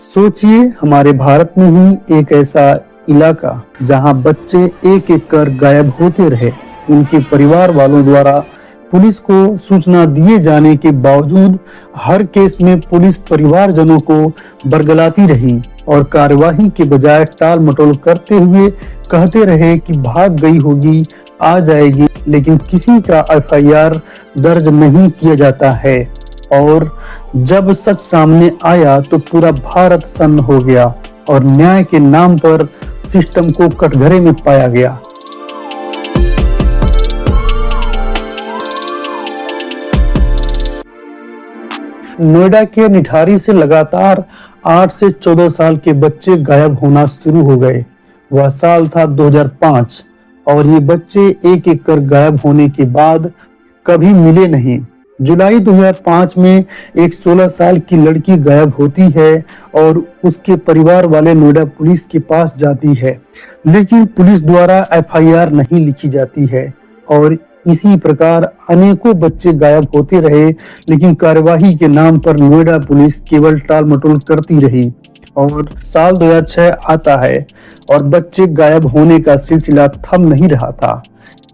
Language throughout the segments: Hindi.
सोचिए हमारे भारत में ही एक ऐसा इलाका जहां बच्चे एक एक कर गायब होते रहे। उनके परिवार वालों द्वारा पुलिस को सूचना दिए जाने के बावजूद हर केस में पुलिस परिवारजनों को बरगलाती रही और कार्यवाही के बजाय टाल मटोल करते हुए कहते रहे कि भाग गई होगी, आ जाएगी, लेकिन किसी का एफआईआर दर्ज नहीं किया जाता है। और जब सच सामने आया तो पूरा भारत सन्न हो गया और न्याय के नाम पर सिस्टम को कटघरे में पाया गया। नोएडा के निठारी से लगातार 8 से 14 साल के बच्चे गायब होना शुरू हो गए। वह साल था 2005 और ये बच्चे एक एक कर गायब होने के बाद कभी मिले नहीं। जुलाई 2005 में एक 16 साल की लड़की गायब होती है और उसके परिवार वाले नोएडा पुलिस के पास जाती है, लेकिन पुलिस द्वारा एफआईआर नहीं लिखी जाती है और इसी प्रकार अनेकों बच्चे गायब होते रहे, लेकिन कार्यवाही के नाम पर नोएडा पुलिस केवल टाल मटोल करती रही। और साल 2006 आता है और बच्चे गायब होने का सिलसिला थम नहीं रहा था।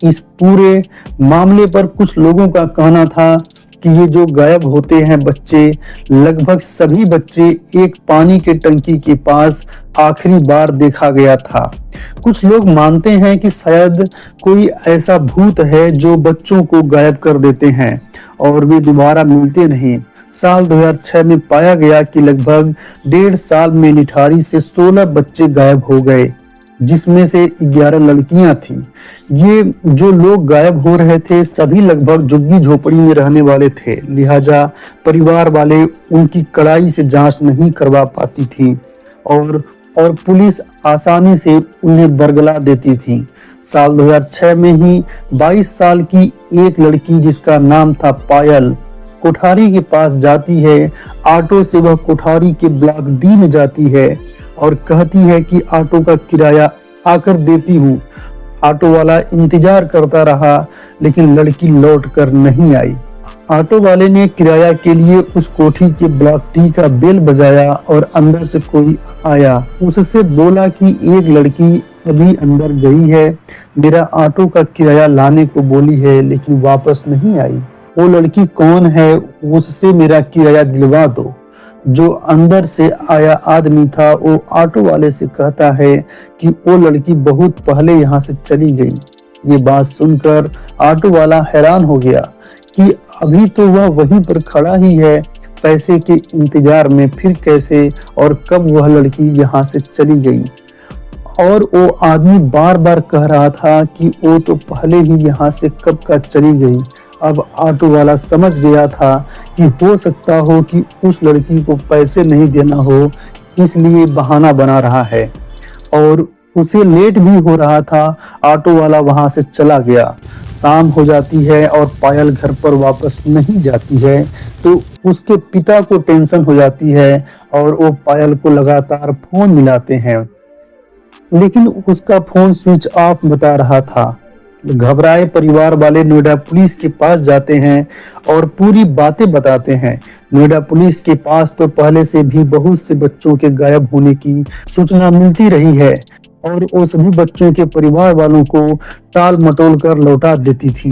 इस पूरे मामले पर कुछ लोगों का कहना था कि ये जो गायब होते हैं बच्चे, लगभग सभी बच्चे एक पानी के टंकी के पास आखिरी बार देखा गया था। कुछ लोग मानते हैं कि शायद कोई ऐसा भूत है जो बच्चों को गायब कर देते हैं और वे दोबारा मिलते नहीं। साल 2006 में पाया गया कि लगभग 1.5 साल में निठारी से 16 बच्चे गायब हो गए, जिसमें से 11 लड़कियां थीं। ये जो लोग गायब हो रहे थे सभी लगभग झुग्गी झोपड़ी में रहने वाले थे, लिहाजा परिवार वाले उनकी कड़ाई से जांच नहीं करवा पाती थी और पुलिस आसानी से उन्हें बरगला देती थी। साल 2006 में ही 22 साल की एक लड़की जिसका नाम था पायल कोठारी के पास जाती है। ऑटो से वह कोठारी के ब्लॉक डी में जाती है और कहती है कि ऑटो का किराया आकर देती हूँ। ऑटो वाला इंतजार करता रहा, लेकिन लड़की लौट कर नहीं आई। ऑटो वाले ने किराया के लिए उस कोठी के ब्लॉक डी का बेल बजाया और अंदर से कोई आया। उससे बोला कि एक लड़की अभी अंदर गई है, मेरा ऑटो का किराया लाने को बोली है, लेकिन वापस नहीं आई। वो लड़की कौन है, उससे मेरा किराया दिलवा दो। जो अंदर से आया आदमी था वो ऑटो वाले से कहता है कि वो लड़की बहुत पहले यहाँ से चली गई। ये बात सुनकर ऑटो वाला हैरान हो गया कि अभी तो वह वहीं पर खड़ा ही है, पैसे के इंतजार में, फिर कैसे और कब वह लड़की यहाँ से चली गई। और वो आदमी बार बार कह रहा था कि वो तो पहले ही यहाँ से कब का चली गई। अब ऑटो वाला समझ गया था कि हो सकता हो कि उस लड़की को पैसे नहीं देना हो, इसलिए बहाना बना रहा है और उसे लेट भी हो रहा था। ऑटो वाला वहां से चला गया। शाम हो जाती है और पायल घर पर वापस नहीं जाती है, तो उसके पिता को टेंशन हो जाती है और वो पायल को लगातार फोन मिलाते हैं, लेकिन उसका फोन स्विच ऑफ बता रहा था। घबराए परिवार वाले नोएडा पुलिस के पास जाते हैं और पूरी बातें बताते हैं। नोएडा पुलिस के पास तो पहले से भी बहुत से बच्चों के गायब होने की सूचना मिलती रही है और वो सभी बच्चों के परिवार वालों को टाल मटोल कर लौटा देती थी।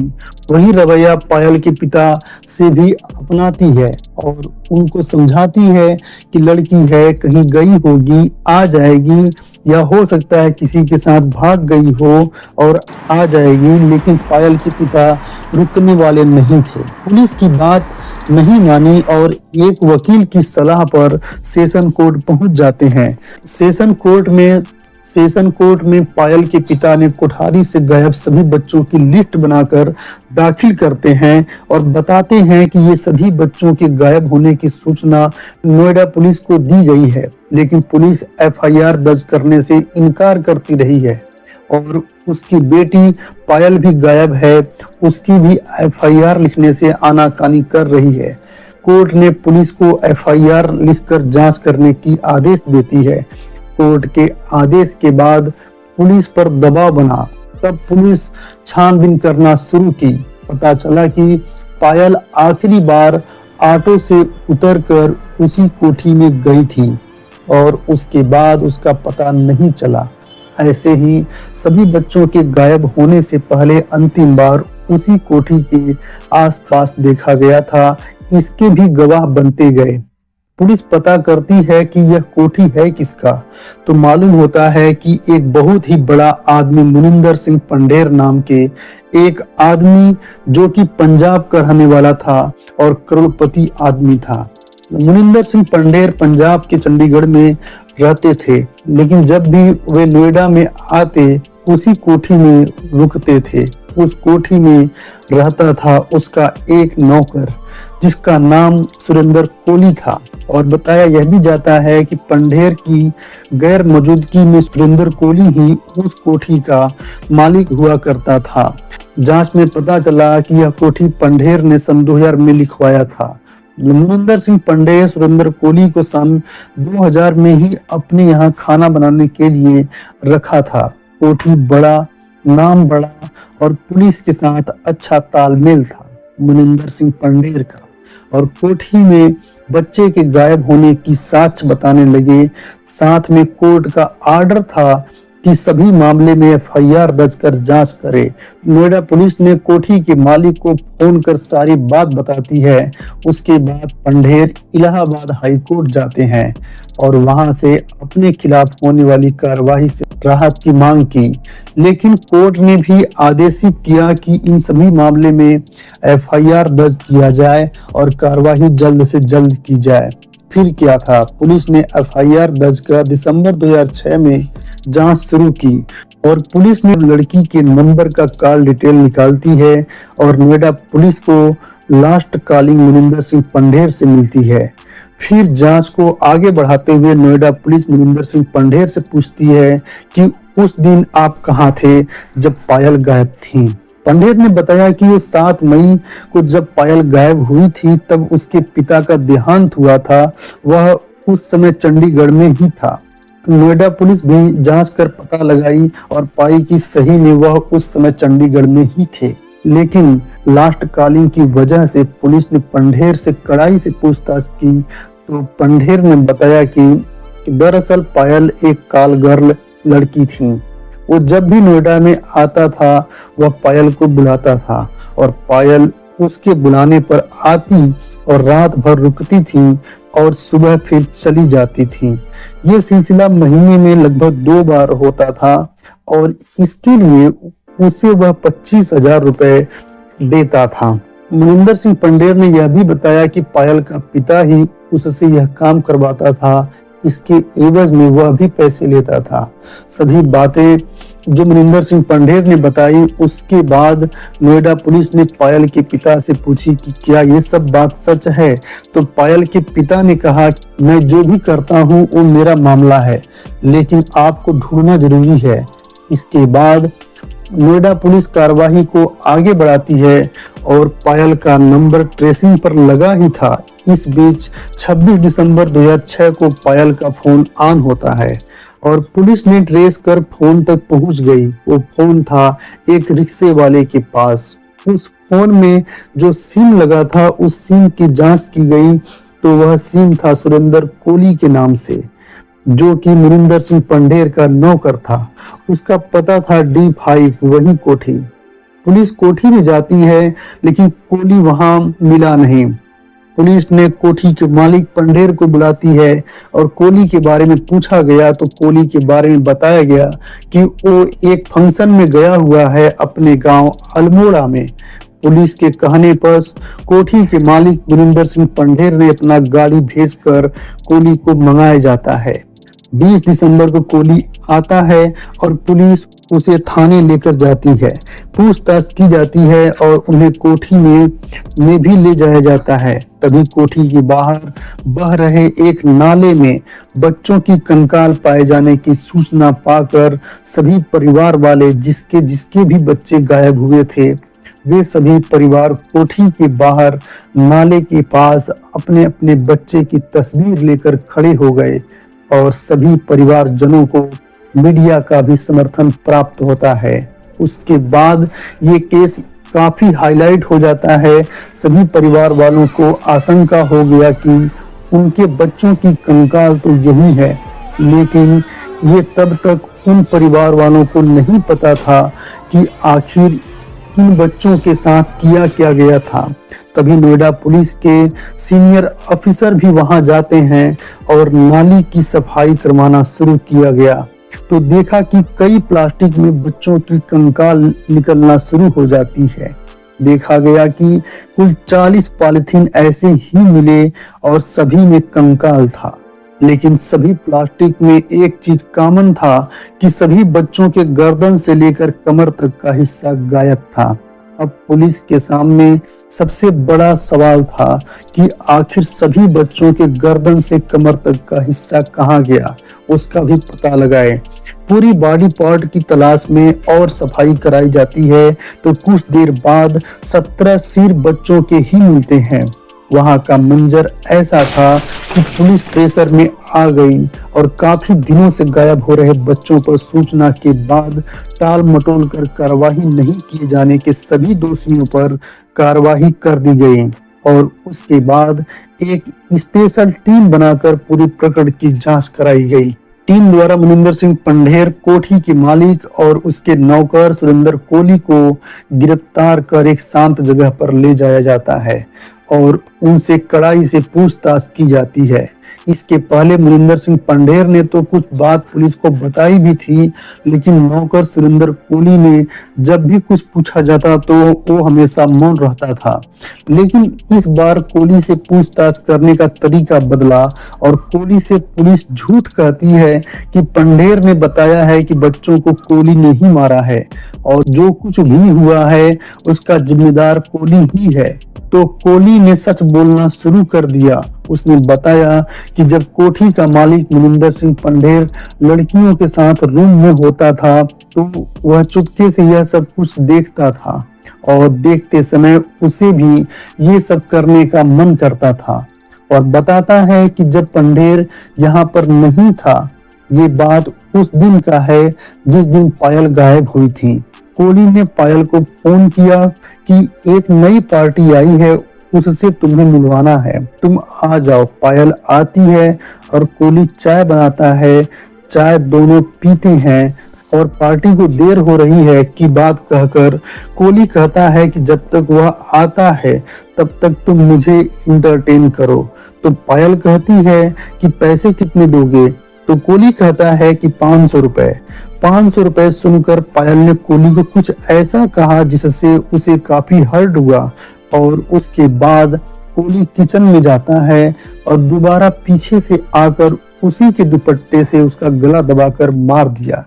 वही रवैया पायल के पिता से भी अपनाती है और उनको समझाती है कि लड़की है, कहीं गई होगी, आ जाएगी, या हो सकता है किसी के साथ भाग गई हो और आ जाएगी। लेकिन पायल के पिता रुकने वाले नहीं थे। पुलिस की बात नहीं मानी और एक वकील की सलाह पर सेशन कोर्ट पहुंच जाते हैं। सेशन कोर्ट में पायल के पिता ने कोठारी से गायब सभी बच्चों की लिस्ट बनाकर दाखिल करते हैं और बताते हैं कि ये सभी बच्चों के गायब होने की सूचना नोएडा पुलिस को दी गई है, लेकिन पुलिस एफआईआर दर्ज करने से इनकार करती रही है और उसकी बेटी पायल भी गायब है, उसकी भी एफआईआर लिखने से आनाकानी कर रही है। कोर्ट ने पुलिस को एफआईआर लिखकर जांच करने की आदेश देती है। कोर्ट के आदेश के बाद पुलिस पर दबाव बना, तब पुलिस छानबीन करना शुरू की। पता चला कि पायल आखिरी बार ऑटो से उतरकर उसी कोठी में गई थी। और उसके बाद उसका पता नहीं चला। ऐसे ही सभी बच्चों के गायब होने से पहले अंतिम बार उसी कोठी के आसपास देखा गया था, इसके भी गवाह बनते गए। पुलिस पता करती है कि यह कोठी है किसका, तो मालूम होता है कि एक बहुत ही बड़ा आदमी मुनिंदर सिंह पंढेर नाम के एक आदमी, जो कि पंजाब का रहने वाला था और करोड़पति आदमी था। मुनिंदर सिंह पंढेर पंजाब के चंडीगढ़ में रहते थे, लेकिन जब भी वे नोएडा में आते उसी कोठी में रुकते थे। उस कोठी में रहता था उसका एक नौकर, जिसका नाम सुरेंद्र कोली था। और बताया यह भी जाता है कि पंढेर की गैर मौजूदगी में सुरेंद्र कोली ही उस कोठी का मालिक हुआ करता था। जांच में पता चला कि यह कोठी पंढेर ने सन 2000 में लिखवाया था। मुनिंदर सिंह पंढेर सुरेंद्र कोली को सन 2000 में ही अपने यहाँ खाना बनाने के लिए रखा था। कोठी बड़ा, नाम बड़ा और पुलिस के साथ अच्छा तालमेल था मुनिंदर सिंह पंढेर का। और कोठी में बच्चे के गायब होने की साक्ष्य बताने लगे। साथ में कोर्ट का आर्डर था कि सभी मामले में एफआईआर दर्ज कर जांच करे। नोएडा पुलिस ने कोठी के मालिक को फोन कर सारी बात बताती है। उसके बाद पंढेर इलाहाबाद हाई कोर्ट जाते हैं और वहां से अपने खिलाफ होने वाली कार्रवाई से राहत की मांग की, लेकिन कोर्ट ने भी आदेशित किया कि इन सभी मामले में एफआईआर दर्ज किया जाए और कार्रवाई जल्द से जल्द की जाए। फिर क्या था, पुलिस ने एफआईआर दर्ज कर दिसंबर 2006 में जांच शुरू की और पुलिस ने लड़की के नंबर का कॉल डिटेल निकालती है और नोएडा पुलिस को लास्ट कॉलिंग मुनिंदर सिंह पंढेर से मिलती है। फिर जांच को आगे बढ़ाते हुए नोएडा पुलिस मुनिंदर सिंह पंढेर से पूछती है कि उस दिन आप कहाँ थे जब पायल गायब थी। पंढेर ने बताया कि वो 7 मई को जब पायल गायब हुई थी तब उसके पिता का देहांत हुआ था। वह उस समय चंडीगढ़ में ही था। नोएडा पुलिस भी जांच कर पता लगाई और पाई कि सही में वह उस समय चंडीगढ़ में ही थे, लेकिन लास्ट कॉलिंग की वजह से पुलिस ने पंढेर से कड़ाई से पूछताछ की तो पंढेर ने बताया कि दरअसल पायल एक कॉल गर्ल लड़की थी। वो जब भी नोएडा में आता था वह पायल को बुलाता था और पायल उसके बुलाने पर आती और रात भर रुकती थी और सुबह फिर चली जाती थी। ये सिलसिला महीने में लगभग 2 बार होता था और इसके लिए उसे वह 25,000 रुपए देता था। मुनिंदर सिंह पंढेर ने यह भी बताया कि पायल का पिता ही उससे यह काम करवाता था, इसके एवज में वह भी पैसे लेता था। सभी बातें जो मुनिंदर सिंह पंढेर ने बताई, उसके बाद नोएडा पुलिस ने पायल के पिता से पूछी कि क्या ये सब बात सच है। तो पायल के पिता ने कहा, मैं जो भी करता हूँ वो मेरा मामला है, लेकिन आपको ढूंढना जरूरी है। इसके बाद नोएडा पुलिस कार्रवाई को आगे बढ़ाती है और पायल का नंबर ट्रेसिंग पर लगा ही था। इस बीच 26 दिसंबर 2006 को पायल का फोन ऑन होता है और पुलिस ने ट्रेस कर फोन तक पहुंच गई। वो फोन था एक रिक्शे वाले के पास। उस फोन में जो सिम लगा था उस सिम की जांच की गई तो वह सिम था सुरेंद्र कोली के नाम से, जो कि मुनिंदर सिंह पंढेर का नौकर था। उसका पता था D5, वही कोठी। पुलिस कोठी में जाती है लेकिन कोली वहां मिला नहीं। पुलिस ने कोठी के मालिक पंढेर को बुलाती है और कोली के बारे में पूछा गया तो कोली के बारे में बताया गया कि वो एक फंक्शन में गया हुआ है अपने गांव अल्मोड़ा में। पुलिस के कहने पर कोठी के मालिक मुनिंदर सिंह पंढेर ने अपना गाड़ी भेजकर कोली को मंगाया जाता है। 20 दिसंबर को कोली आता है और पुलिस उसे थाने लेकर जाती है। पूछताछ की जाती है और उन्हें कोठी में भी ले जाया जाता है। तभी कोठी के बाहर बह रहे एक नाले में बच्चों की कंकाल पाए जाने की सूचना पाकर सभी परिवार वाले जिसके भी बच्चे गायब हुए थे, वे सभी परिवार कोठी के बाहर नाले के पास अपने अपने बच्चे की तस्वीर लेकर खड़े हो गए और सभी परिवारजनों को मीडिया का भी समर्थन प्राप्त होता है। उसके बाद ये केस काफी हाईलाइट हो जाता है। सभी परिवार वालों को आशंका हो गया कि उनके बच्चों की कंकाल तो यही है, लेकिन ये तब तक उन परिवार वालों को नहीं पता था कि आखिर इन बच्चों के साथ किया क्या गया था। तभी नोएडा पुलिस के सीनियर अफसर भी वहां जाते हैं और नाली की सफाई करवाना शुरू किया गया, तो देखा कि कई प्लास्टिक में बच्चों की कंकाल निकलना शुरू हो जाती है। देखा गया कि कुल 40 पॉलिथीन ऐसे ही मिले और सभी में कंकाल था, लेकिन सभी प्लास्टिक में एक चीज कॉमन था कि सभी बच्चों के गर्दन से लेकर कमर तक का हिस्सा गायब था। अब पुलिस के सामने सबसे बड़ा सवाल था कि आखिर सभी बच्चों के गर्दन से कमर तक का हिस्सा कहाँ गया, उसका भी पता लगाए। पूरी बॉडी पार्ट की तलाश में और सफाई कराई जाती है तो कुछ देर बाद 17 सिर बच्चों के ही मिलते हैं। वहां का मंजर ऐसा था कि पुलिस प्रेशर में आ गई और काफी दिनों से गायब हो रहे बच्चों पर सूचना के बाद टाल मटोल कर कार्रवाई नहीं किए जाने के सभी दोषियों पर कार्रवाई कर दी गई और उसके बाद एक स्पेशल टीम बनाकर पूरी प्रकरण की जांच कराई गई। टीम द्वारा मनिंदर सिंह पंढेर कोठी के मालिक और उसके नौकर सुरेंद्र कोहली को गिरफ्तार कर एक शांत जगह पर ले जाया जाता है और उनसे कड़ाई से पूछताछ की जाती है। इसके पहले मनिंदर सिंह पंढेर ने तो कुछ बात पुलिस को बताई भी थी, लेकिन नौकर सुरेंद्र कोहली ने जब भी कुछ पूछा जाता तो वो हमेशा मौन रहता था। लेकिन इस बार कोहली से पूछताछ करने का तरीका बदला और कोहली से पुलिस झूठ कहती है कि पंढेर ने बताया है कि बच्चों को कोहली ने ही मारा है और जो कुछ भी हुआ है उसका जिम्मेदार कोहली ही है। तो कोहली ने सच बोलना शुरू कर दिया। उसने बताया कि जब कोठी का मालिक मनिंदर सिंह पंढेर लड़कियों के साथ रूम में होता था तो वह चुपके से यह सब कुछ देखता था और देखते समय उसे भी ये सब करने का मन करता था और बताता है कि जब पंढेर यहाँ पर नहीं था, ये बात उस दिन का है जिस दिन पायल गायब हुई थी। कोहली ने पायल को फोन किया कि एक नई पार्टी आई है, उससे तुम्हें मिलवाना है, तुम आ जाओ। पायल आती है और कोहली चाय बनाता है। चाय दोनों पीते हैं और पार्टी को देर हो रही है की बात कहकर कोहली कहता है कि जब तक वह आता है तब तक तुम मुझे इंटरटेन करो। तो पायल कहती है कि पैसे कितने दोगे? तो कोहली कहता है कि 500 रुपए। 500 रुपए सुनकर पायल ने कोहली को कुछ ऐसा कहा जिससे उसे काफी हर्ट हुआ और उसके बाद कोहली किचन में जाता है और दोबारा पीछे से आकर उसी के दुपट्टे से उसका गला दबाकर मार दिया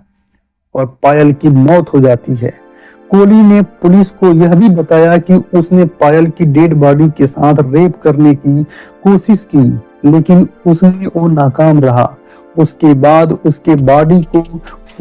और पायल की मौत हो जाती है। कोहली ने पुलिस को यह भी बताया कि उसने पायल की डेड बॉडी के साथ रेप करने की कोशिश की, लेकिन उसमें वो नाकाम रहा। उसके बाद उसके बॉडी को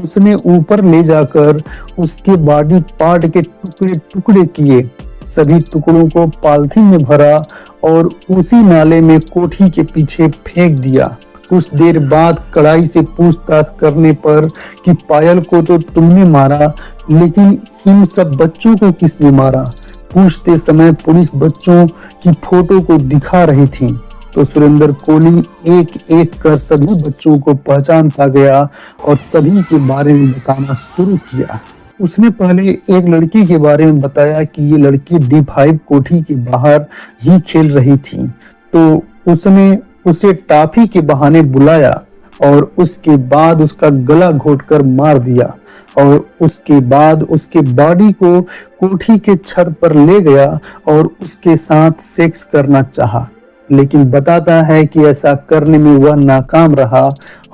उसने ऊपर ले जाकर उसके बॉडी पार्ट के टुकड़े टुकड़े किए, सभी टुकड़ों को पॉलिथीन में भरा और उसी नाले में कोठी के पीछे फेंक दिया। कुछ देर बाद कड़ाई से पूछताछ करने पर कि पायल को तो तुमने मारा, लेकिन इन सब बच्चों को किसने मारा? पूछते समय पुलिस बच्चों की फोटो को दिखा रही थी तो सुरेंद्र कोहली एक एक कर सभी बच्चों को पहचान पा गया और सभी के बारे में बताना शुरू किया। उसने पहले एक लड़की के बारे में बताया कि ये लड़की D5 कोठी के बाहर ही खेल रही थी, तो उसने उसे टॉफी के बहाने बुलाया और उसके बाद उसका गला घोटकर मार दिया और उसके बाद उसके बॉडी को कोठी के छत पर ले गया और उसके साथ सेक्स करना चाहा, लेकिन बताता है कि ऐसा करने में वह नाकाम रहा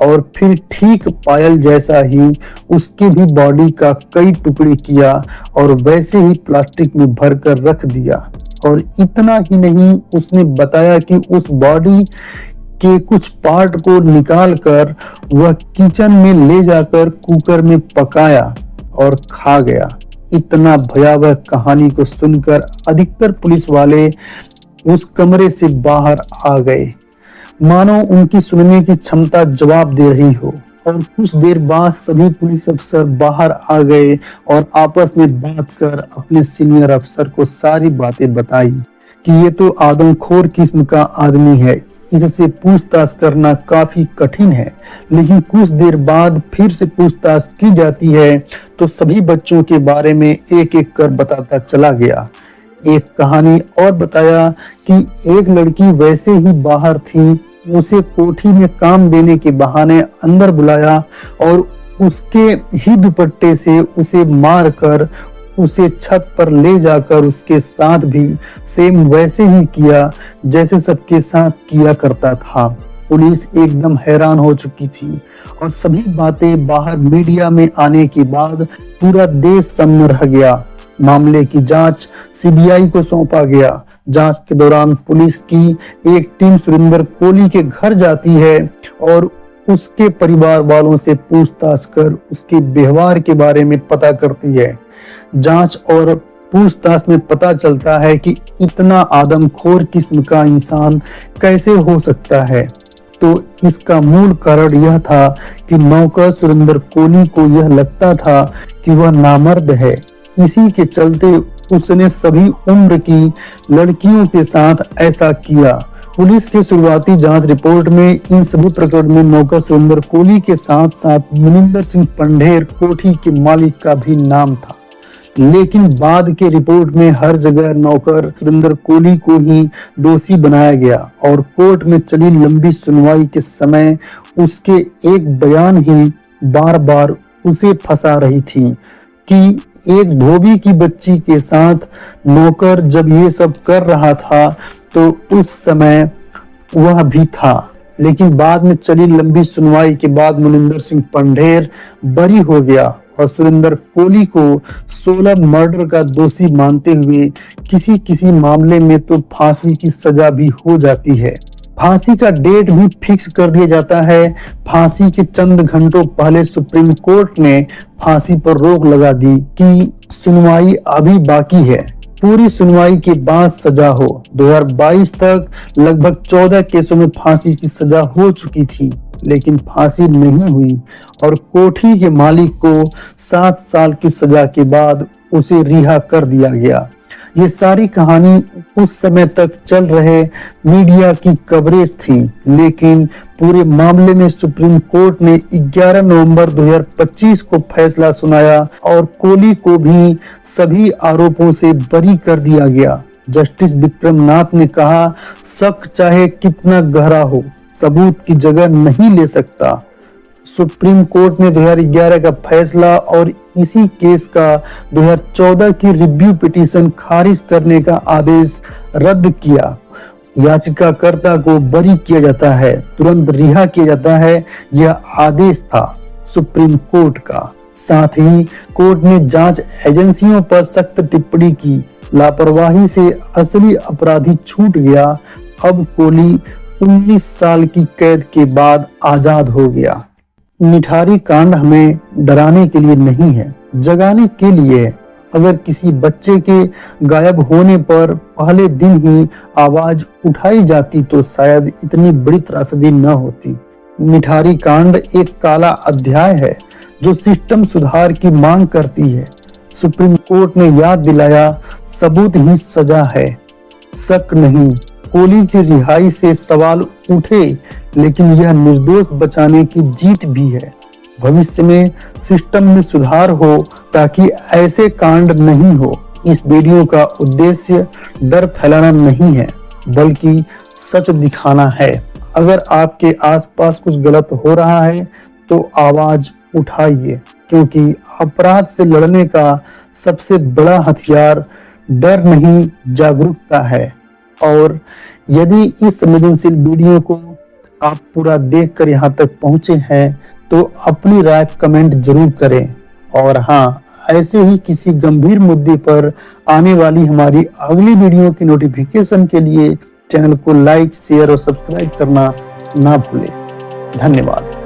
और फिर ठीक पायल जैसा ही उसके भी बॉडी का कई टुकड़े किया और वैसे ही प्लास्टिक में भरकर रख दिया। और इतना ही नहीं, उसने बताया कि उस बॉडी के कुछ पार्ट को निकाल कर वह किचन में ले जाकर कुकर में पकाया और खा गया। इतना भयावह कहानी को सुनकर अधिकतर पुलिस वाले उस कमरे से बाहर आ गए, मानो उनकी सुनने की क्षमता जवाब दे रही हो। और कुछ देर बाद सभी पुलिस अफसर बाहर आ गए और आपस में बात कर अपने सीनियर अफसर को सारी बातें बताई। कि ये तो आदमखोर किस्म का आदमी है, इससे पूछताछ करना काफी कठिन है। लेकिन कुछ देर बाद फिर से पूछताछ की जाती है तो सभी बच्चों के बारे में एक एक कर बताता चला गया। एक कहानी और बताया कि एक लड़की वैसे ही बाहर थी, उसे कोठी में काम देने के बहाने अंदर बुलाया और उसके ही दुपट्टे से उसे मारकर उसे छत पर ले जाकर उसके साथ भी सेम वैसे ही किया जैसे सबके साथ किया करता था। पुलिस एकदम हैरान हो चुकी थी और सभी बातें बाहर मीडिया में आने के बाद पूरा देश सन्न रह गया। मामले की जांच सीबीआई को सौंपा गया। जांच के दौरान पुलिस की एक टीम सुरेंद्र कोहली के घर जाती है और उसके परिवार वालों से पूछताछ कर उसके व्यवहार के बारे में पता करती है। जांच और पूछताछ में पता चलता है कि इतना आदमखोर किस्म का इंसान कैसे हो सकता है। तो इसका मूल कारण यह था कि नौकर सुरेंद्र कोहली को यह लगता था कि वह नामर्द है। इसी के चलते उसने सभी उम्र की लड़कियों के साथ ऐसा किया। पुलिस के शुरुआती जांच रिपोर्ट में इन सभी प्रकरण में नौकर सुरेंद्र कोहली के साथ साथ मुनिंदर सिंह पंढेर कोठी के मालिक का भी नाम था। लेकिन बाद के रिपोर्ट में हर जगह नौकर सुरेंद्र कोहली को ही दोषी बनाया गया और कोर्ट में चली लंबी सुनवाई के समय उसके एक बयान ही बार बार उसे फंसा रही थी कि एक धोबी की बच्ची के साथ नौकर जब ये सब कर रहा था तो उस समय वह भी था। लेकिन बाद में चली लंबी सुनवाई के बाद मुनिंदर सिंह पंढेर बरी हो गया और सुरेंद्र कोहली को 16 मर्डर का दोषी मानते हुए किसी मामले में तो फांसी की सजा भी हो जाती है। फांसी का डेट भी फिक्स कर दिया जाता है। फांसी के चंद घंटों पहले सुप्रीम कोर्ट ने फांसी पर रोक लगा दी कि सुनवाई अभी बाकी है, पूरी सुनवाई के बाद सजा हो। 2022 तक लगभग 14 केसों में फांसी की सजा हो चुकी थी, लेकिन फांसी नहीं हुई और कोठी के मालिक को 7 साल की सजा के बाद उसे रिहा कर दिया गया। ये सारी कहानी उस समय तक चल रहे मीडिया की कवरेज थी, लेकिन पूरे मामले में सुप्रीम कोर्ट ने 11 नवंबर 2025 को फैसला सुनाया और कोहली को भी सभी आरोपों से बरी कर दिया गया। जस्टिस विक्रम नाथ ने कहा, शक चाहे कितना गहरा हो, सबूत की जगह नहीं ले सकता। सुप्रीम कोर्ट ने 2011 का फैसला और इसी केस का 2014 की रिव्यू पिटीशन खारिज करने का आदेश रद्द किया। याचिकाकर्ता को बरी किया जाता है, तुरंत रिहा किया जाता है, यह आदेश था सुप्रीम कोर्ट का। साथ ही कोर्ट ने जांच एजेंसियों पर सख्त टिप्पणी की। लापरवाही से असली अपराधी छूट गया। अब कोहली 19 साल की कैद के बाद आजाद हो गया। निठारी कांड हमें डराने के लिए नहीं है, जगाने के लिए। अगर किसी बच्चे के गायब होने पर पहले दिन ही आवाज उठाई जाती तो शायद इतनी बड़ी त्रासदी न होती। निठारी कांड एक काला अध्याय है जो सिस्टम सुधार की मांग करती है। सुप्रीम कोर्ट ने याद दिलाया, सबूत ही सजा है, शक नहीं। कोहली की रिहाई से सवाल उठे, लेकिन यह निर्दोष बचाने की जीत भी है। भविष्य में सिस्टम में सुधार हो ताकि ऐसे कांड नहीं हो। इस वीडियो का उद्देश्य डर फैलाना नहीं है, बल्कि सच दिखाना है। अगर आपके आसपास कुछ गलत हो रहा है तो आवाज उठाइए, क्योंकि अपराध से लड़ने का सबसे बड़ा हथियार डर नहीं, जागरूकता है। और यदि इस संवेदनशील वीडियो को आप पूरा देखकर यहाँ तक पहुंचे हैं तो अपनी राय कमेंट जरूर करें। और हाँ, ऐसे ही किसी गंभीर मुद्दे पर आने वाली हमारी अगली वीडियो की नोटिफिकेशन के लिए चैनल को लाइक, शेयर और सब्सक्राइब करना ना भूलें। धन्यवाद।